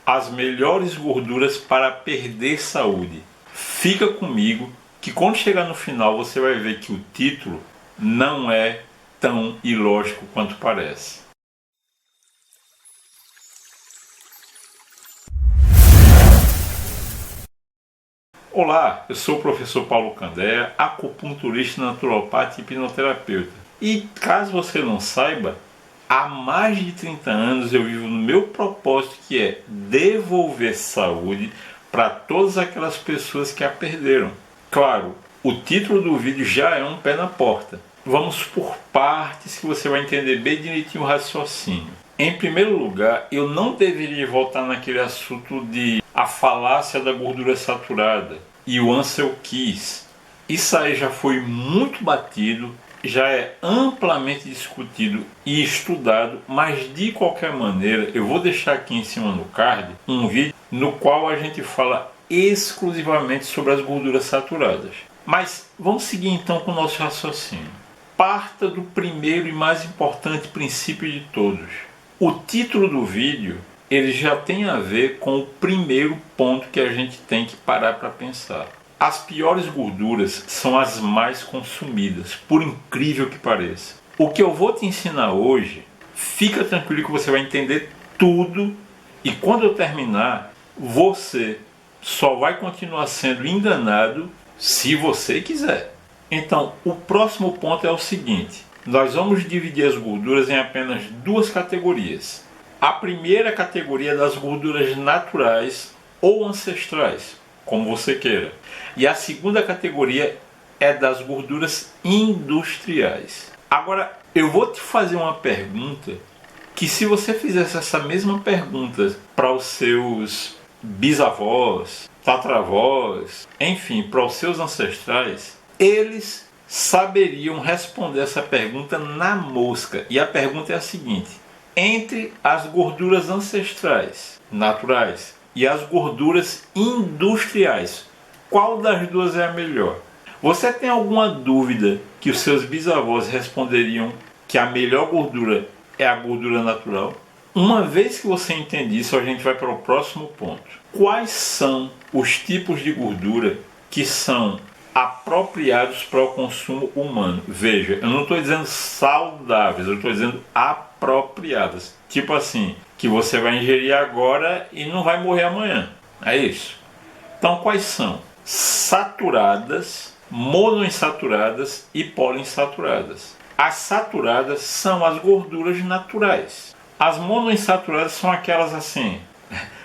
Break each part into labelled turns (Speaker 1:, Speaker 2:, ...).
Speaker 1: as melhores gorduras para perder saúde. Fica comigo que quando chegar no final você vai ver que o título não é tão ilógico quanto parece. Olá, eu sou o professor Paulo Candéa, acupunturista, naturopata e hipnoterapeuta. E caso você não saiba, há mais de 30 anos eu vivo no meu propósito, que é devolver saúde para todas aquelas pessoas que a perderam. Claro, o título do vídeo já é um pé na porta. Vamos por partes que você vai entender bem direitinho o raciocínio. Em primeiro lugar, eu não deveria voltar naquele assunto de a falácia da gordura saturada e o Ansel Keys. Isso aí já foi muito batido, já é amplamente discutido e estudado, mas de qualquer maneira eu vou deixar aqui em cima no card um vídeo no qual a gente fala exclusivamente sobre as gorduras saturadas. Mas vamos seguir então com o nosso raciocínio. Parta do primeiro e mais importante princípio de todos. O título do vídeo ele já tem a ver com o primeiro ponto que a gente tem que parar para pensar. As piores gorduras são as mais consumidas, por incrível que pareça. O que eu vou te ensinar hoje, fica tranquilo que você vai entender tudo, e quando eu terminar, você só vai continuar sendo enganado se você quiser. Então, o próximo ponto é o seguinte: nós vamos dividir as gorduras em apenas duas categorias. A primeira categoria é das gorduras naturais ou ancestrais, como você queira. E a segunda categoria é das gorduras industriais. Agora, eu vou te fazer uma pergunta que, se você fizesse essa mesma pergunta para os seus bisavós, tatravós, enfim, para os seus ancestrais, eles saberiam responder essa pergunta na mosca. E a pergunta é a seguinte: entre as gorduras ancestrais, naturais, e as gorduras industriais, qual das duas é a melhor? Você tem alguma dúvida que os seus bisavós responderiam que a melhor gordura é a gordura natural? Uma vez que você entende isso, a gente vai para o próximo ponto. Quais são os tipos de gordura que são apropriados para o consumo humano? Veja, eu não estou dizendo saudáveis, eu estou dizendo apropriadas. Tipo assim, que você vai ingerir agora e não vai morrer amanhã. É isso. Então, quais são? Saturadas, monoinsaturadas e poliinsaturadas. As saturadas são as gorduras naturais. As monoinsaturadas são aquelas assim,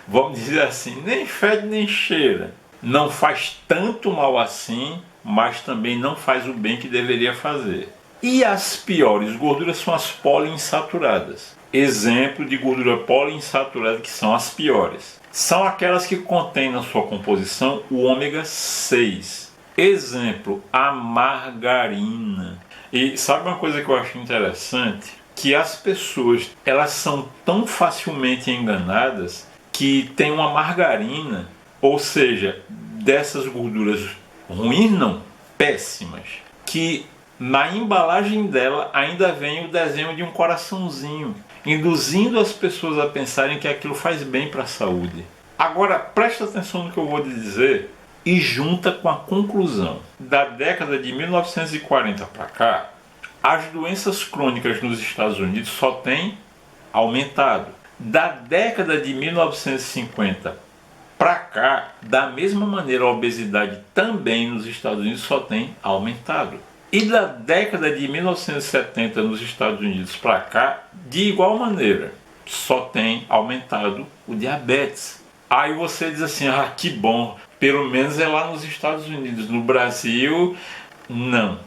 Speaker 1: vamos dizer assim, nem fede nem cheira. Não faz tanto mal assim, mas também não faz o bem que deveria fazer. E as piores gorduras são as poliinsaturadas. Exemplo de gordura poliinsaturada que são as piores. São aquelas que contêm na sua composição o ômega 6. Exemplo, a margarina. E sabe uma coisa que eu acho interessante? Que as pessoas, elas são tão facilmente enganadas que tem uma margarina, ou seja, dessas gorduras ruins não, péssimas, que na embalagem dela ainda vem o desenho de um coraçãozinho, induzindo as pessoas a pensarem que aquilo faz bem para a saúde. Agora, presta atenção no que eu vou lhe dizer e junta com a conclusão. Da década de 1940 para cá, as doenças crônicas nos Estados Unidos só têm aumentado. Da década de 1950 para cá, da mesma maneira, a obesidade também nos Estados Unidos só tem aumentado. E da década de 1970 nos Estados Unidos para cá, de igual maneira, só tem aumentado o diabetes. Aí você diz assim: ah, que bom, pelo menos é lá nos Estados Unidos. No Brasil, não.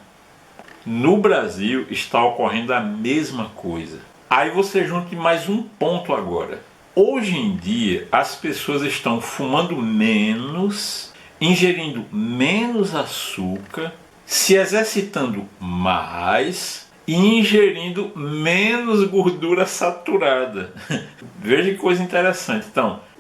Speaker 1: No Brasil está ocorrendo a mesma coisa. Aí você junta mais um ponto agora. Hoje em dia, as pessoas estão fumando menos, ingerindo menos açúcar, se exercitando mais e ingerindo menos gordura saturada. Veja que coisa interessante.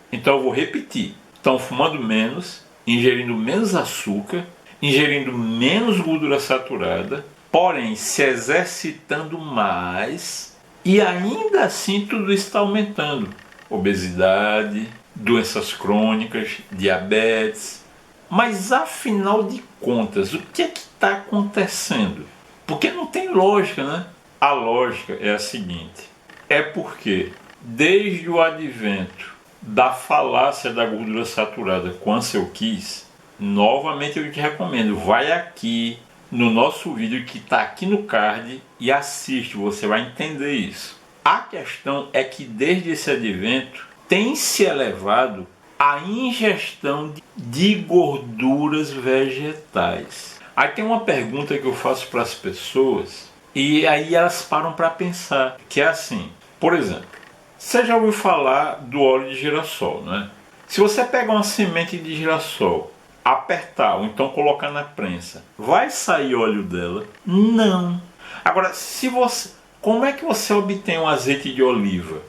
Speaker 1: Então eu vou repetir. Estão fumando menos, ingerindo menos açúcar, ingerindo menos gordura saturada, porém se exercitando mais, e ainda assim tudo isso está aumentando. Obesidade, doenças crônicas, diabetes. Mas afinal de contas, o que é que está acontecendo? Porque não tem lógica, né? A lógica é a seguinte: é porque desde o advento da falácia da gordura saturada com Ansel Keys, novamente eu te recomendo, vai aqui no nosso vídeo que está aqui no card e assiste, você vai entender isso. A questão é que desde esse advento tem se elevado a ingestão de gorduras vegetais. Aí tem uma pergunta que eu faço para as pessoas e aí elas param para pensar, que é assim, por exemplo, você já ouviu falar do óleo de girassol, né? Se você pegar uma semente de girassol, apertar ou então colocar na prensa, vai sair óleo dela? Não. Agora, como é que você obtém um azeite de oliva?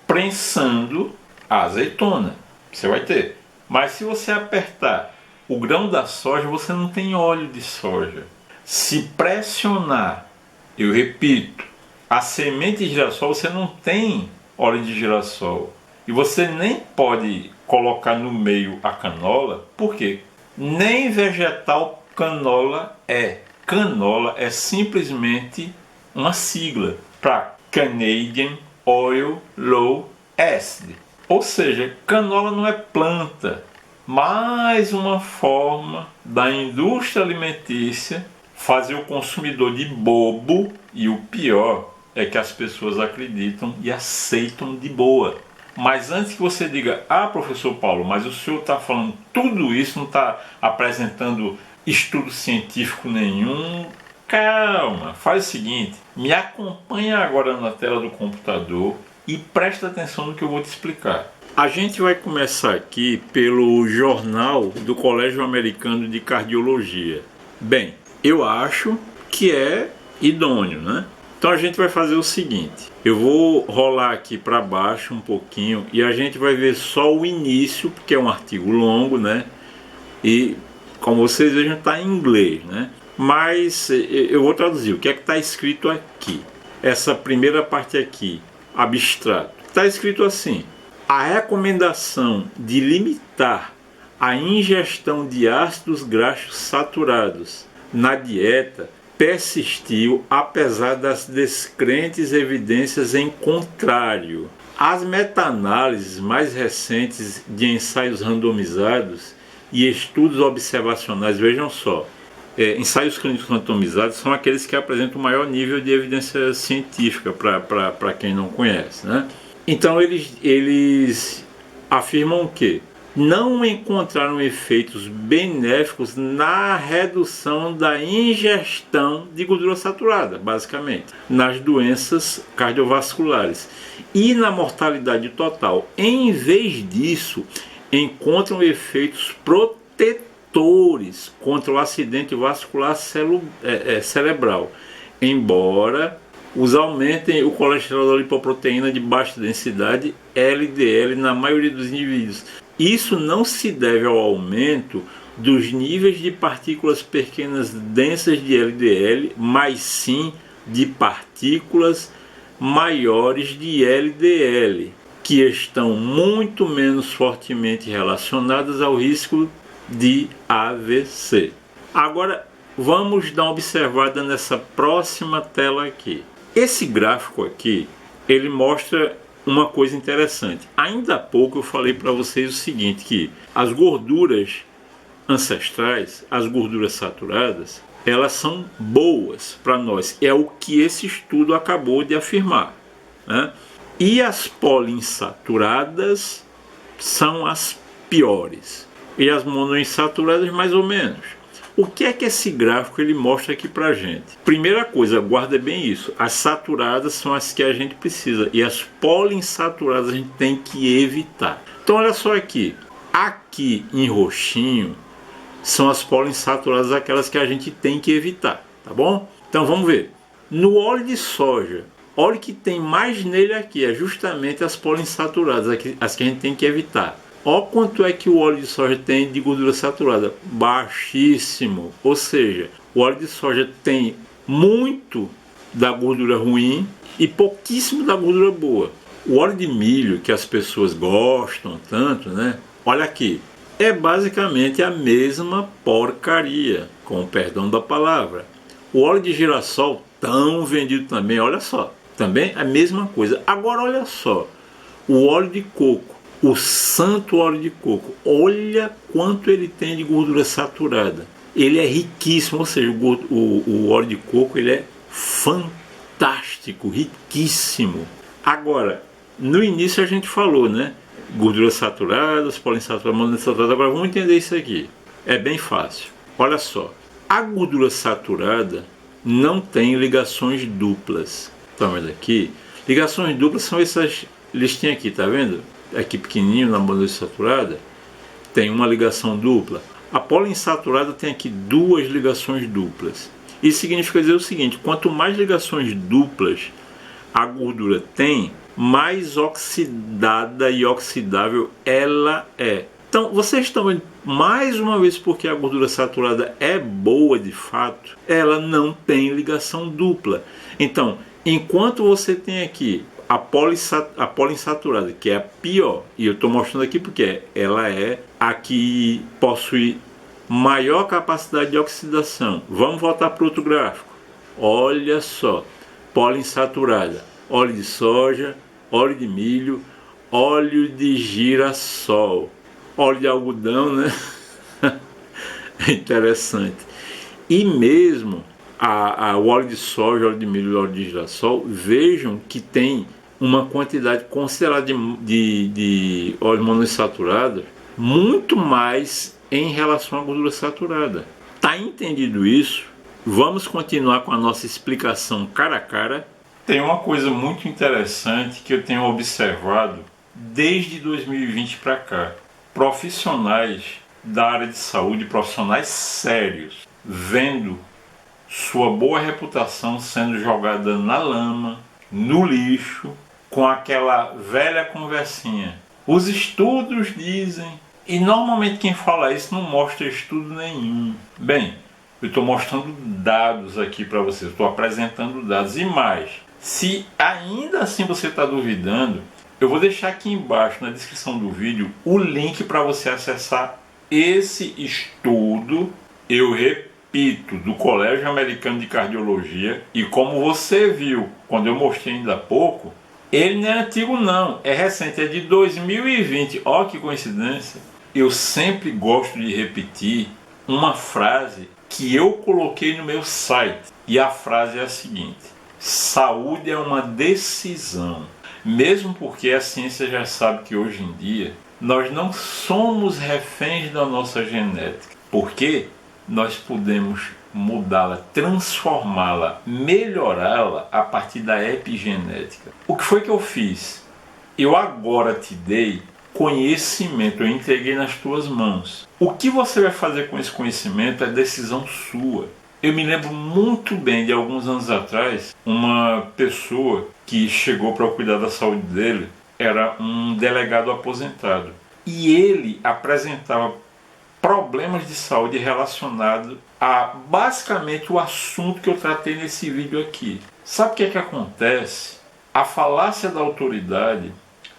Speaker 1: Prensando a azeitona, você vai ter. Mas se você apertar o grão da soja, você não tem óleo de soja. Se pressionar, eu repito, a semente de girassol, você não tem óleo de girassol. E você nem pode colocar no meio a canola, por quê? Nem vegetal canola é. Canola é simplesmente uma sigla para Canadian Oil Low Acid. Ou seja, canola não é planta. Mais uma forma da indústria alimentícia fazer o consumidor de bobo, e o pior é que as pessoas acreditam e aceitam de boa. Mas antes que você diga, professor Paulo, mas o senhor está falando tudo isso, não está apresentando estudo científico nenhum, calma, faz o seguinte, me acompanha agora na tela do computador e presta atenção no que eu vou te explicar. A gente vai começar aqui pelo jornal do Colégio Americano de Cardiologia. Bem, eu acho que é idôneo, né? Então a gente vai fazer o seguinte, eu vou rolar aqui para baixo um pouquinho e a gente vai ver só o início, porque é um artigo longo, né? E como vocês vejam está em inglês, né? Mas eu vou traduzir, o que é que está escrito aqui? Essa primeira parte aqui, abstrato, está escrito assim: a recomendação de limitar a ingestão de ácidos graxos saturados na dieta persistiu apesar das descrentes evidências em contrário. As meta-análises mais recentes de ensaios randomizados e estudos observacionais, vejam só, ensaios clínicos randomizados são aqueles que apresentam o maior nível de evidência científica para quem não conhece, né? Então eles afirmam que não encontraram efeitos benéficos na redução da ingestão de gordura saturada, basicamente, nas doenças cardiovasculares e na mortalidade total. Em vez disso, encontram efeitos protetores contra o acidente vascular cerebral, embora os aumentem o colesterol da lipoproteína de baixa densidade, LDL, na maioria dos indivíduos. Isso não se deve ao aumento dos níveis de partículas pequenas densas de LDL, mas sim de partículas maiores de LDL, que estão muito menos fortemente relacionadas ao risco de AVC. Agora vamos dar uma observada nessa próxima tela aqui. Esse gráfico aqui, ele mostra uma coisa interessante. Ainda há pouco eu falei para vocês o seguinte, que as gorduras ancestrais, as gorduras saturadas, elas são boas para nós. É o que esse estudo acabou de afirmar, né? E as poliinsaturadas são as piores. E as monoinsaturadas mais ou menos. O que é que esse gráfico ele mostra aqui pra gente? Primeira coisa, guarda bem isso. As saturadas são as que a gente precisa e as poliinsaturadas a gente tem que evitar. Então olha só aqui. Aqui em roxinho são as poliinsaturadas, aquelas que a gente tem que evitar, tá bom? Então vamos ver. No óleo de soja, óleo que tem mais nele aqui é justamente as poliinsaturadas, as que a gente tem que evitar. Olha quanto é que o óleo de soja tem de gordura saturada, baixíssimo. Ou seja, o óleo de soja tem muito da gordura ruim e pouquíssimo da gordura boa. O óleo de milho que as pessoas gostam tanto, né? Olha aqui, é basicamente a mesma porcaria, com o perdão da palavra. O óleo de girassol, tão vendido também, olha só, também a mesma coisa. Agora olha só, o óleo de coco, o santo óleo de coco, olha quanto ele tem de gordura saturada. Ele é riquíssimo, ou seja, o óleo de coco ele é fantástico, riquíssimo. Agora, no início a gente falou, né? Gorduras saturadas, poliinsaturadas, monoinsaturadas. Agora vamos entender isso aqui. É bem fácil. Olha só, a gordura saturada não tem ligações duplas. Tá vendo aqui? Ligações duplas são essas listinhas aqui, tá vendo? Aqui pequenininho na monoinsaturada tem uma ligação dupla. A poliinsaturada tem aqui duas ligações duplas. Isso significa dizer o seguinte: quanto mais ligações duplas a gordura tem, mais oxidada e oxidável ela é. Então vocês estão vendo mais uma vez porque a gordura saturada é boa de fato, ela não tem ligação dupla. Então, enquanto você tem aqui a poliinsaturada, que é a pior, e eu estou mostrando aqui porque ela é a que possui maior capacidade de oxidação. Vamos voltar para outro gráfico. Olha só, poliinsaturada, óleo de soja, óleo de milho, óleo de girassol, óleo de algodão, né? É interessante. E mesmo o óleo de soja, óleo de milho e óleo de girassol, vejam que tem uma quantidade considerável de óleo monoinsaturado, muito mais em relação à gordura saturada. Tá entendido isso? Vamos continuar com a nossa explicação cara a cara. Tem uma coisa muito interessante que eu tenho observado desde 2020 para cá. Profissionais da área de saúde, profissionais sérios, vendo sua boa reputação sendo jogada na lama, no lixo, com aquela velha conversinha. Os estudos dizem, e normalmente quem fala isso não mostra estudo nenhum. Bem, eu estou mostrando dados aqui para vocês, estou apresentando dados e mais. Se ainda assim você está duvidando, eu vou deixar aqui embaixo na descrição do vídeo o link para você acessar esse estudo, eu repito, do Colégio Americano de Cardiologia. E como você viu quando eu mostrei ainda há pouco, ele não é antigo não, é recente, é de 2020. Olha que coincidência. Eu sempre gosto de repetir uma frase que eu coloquei no meu site. E a frase é a seguinte: saúde é uma decisão. Mesmo porque a ciência já sabe que hoje em dia nós não somos reféns da nossa genética. Porque nós podemos mudá-la, transformá-la, melhorá-la a partir da epigenética. O que foi que eu fiz? Eu agora te dei conhecimento, eu entreguei nas tuas mãos. O que você vai fazer com esse conhecimento é decisão sua. Eu me lembro muito bem de alguns anos atrás, uma pessoa que chegou para cuidar da saúde dele, era um delegado aposentado. E ele apresentava problemas de saúde relacionados a basicamente o assunto que eu tratei nesse vídeo aqui. Sabe o que é que acontece? A falácia da autoridade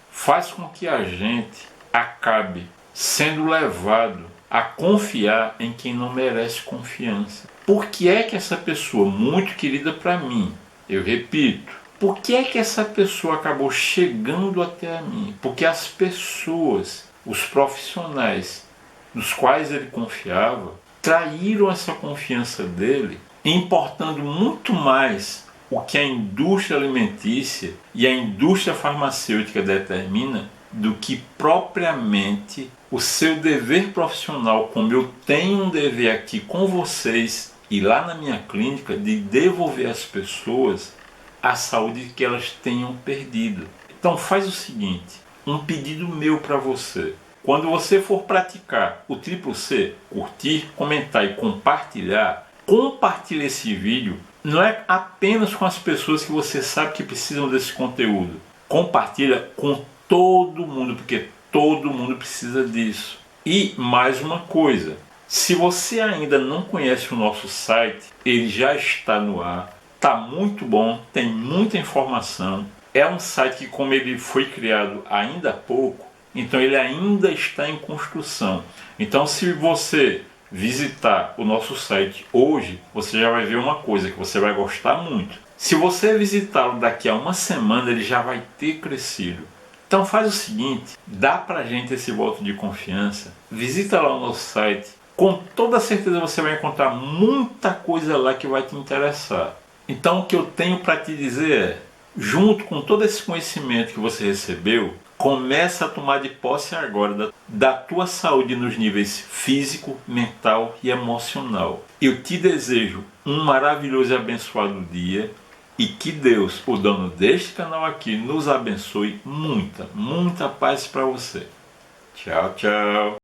Speaker 1: faz com que a gente acabe sendo levado a confiar em quem não merece confiança. Por que é que essa pessoa, muito querida para mim, eu repito, por que é que essa pessoa acabou chegando até mim? Porque as pessoas, os profissionais nos quais ele confiava, traíram essa confiança dele, importando muito mais o que a indústria alimentícia e a indústria farmacêutica determina do que propriamente o seu dever profissional, como eu tenho um dever aqui com vocês e lá na minha clínica, de devolver às pessoas a saúde que elas tenham perdido. Então faz o seguinte, um pedido meu para você. Quando você for praticar o triplo C, curtir, comentar e compartilhar, compartilhe esse vídeo, não é apenas com as pessoas que você sabe que precisam desse conteúdo. Compartilha com todo mundo, porque todo mundo precisa disso. E mais uma coisa, se você ainda não conhece o nosso site, ele já está no ar, está muito bom, tem muita informação. É um site que, como ele foi criado ainda há pouco, então ele ainda está em construção. Então, se você visitar o nosso site hoje, você já vai ver uma coisa que você vai gostar muito. Se você visitá-lo daqui a uma semana, ele já vai ter crescido. Então faz o seguinte, dá pra gente esse voto de confiança, visita lá o nosso site, com toda certeza você vai encontrar muita coisa lá que vai te interessar. Então o que eu tenho para te dizer é, junto com todo esse conhecimento que você recebeu, começa a tomar de posse agora da tua saúde nos níveis físico, mental e emocional. Eu te desejo um maravilhoso e abençoado dia e que Deus, o dono deste canal aqui, nos abençoe muita, muita paz para você. Tchau, tchau.